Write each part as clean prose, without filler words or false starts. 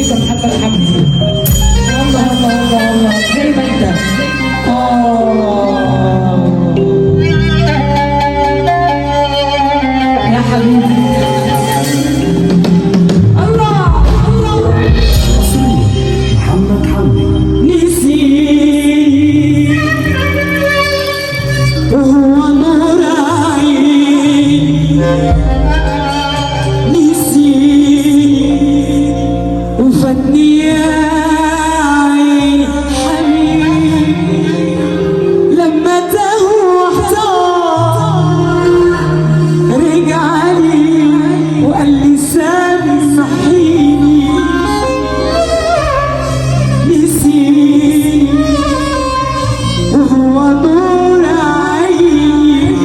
الموسيقى محمد حمدي. الله الله الله الله زي ما انت. يا حبيبي. الله الله. محمد حمدي. نسيت وهو نور عين، نسيت وفاتني يا عين حبيبي لما تاه واحتار، رجع لي وقال لي سامحيني. نسيت وهو نور عين،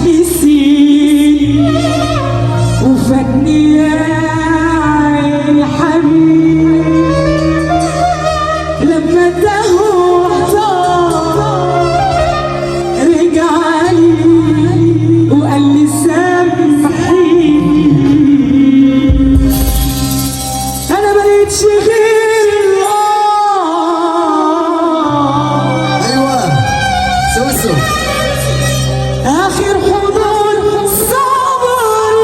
نسيت وفاتني يا عين حبيبي لما تاه واحتار، رجع لي وقال لي سامحيني. انا ملقتش غير الله، ايوه سوسو. آخر حضور صبر،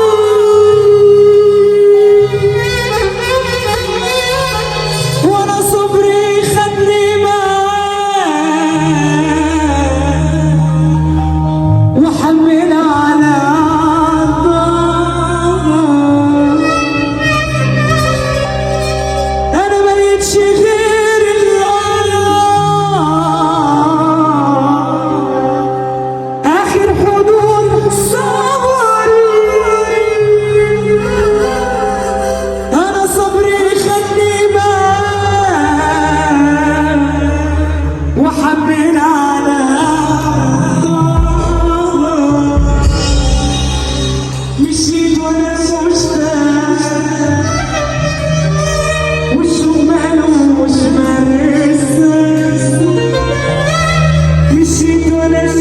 وأنا صبري خدني معاه وحمل على الضهر. أنا ملقتش غير الله، آخر حدود صبر، أنا صبري خدني معاه وحمل على الضهر. مشيت وأنا مشتاق وشه مالوش مرسى، مشيت وأنا مشتاق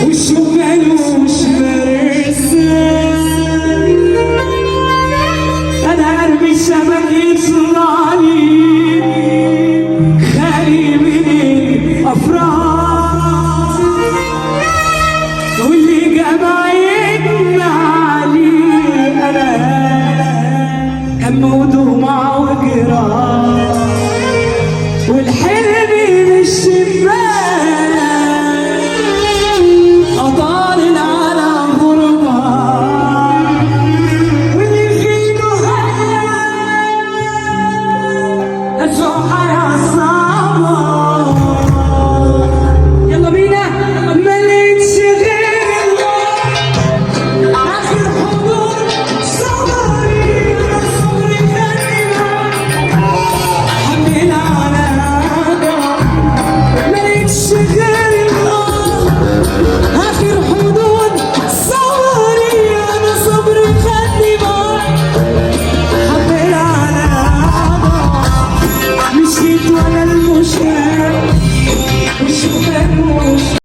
وشه مالوش مرسى. أنا قلبي شبك يطلع لي خالي من الأفراح، واللي جمعتنا عليه أنا هم ودموع وجراح، والحلم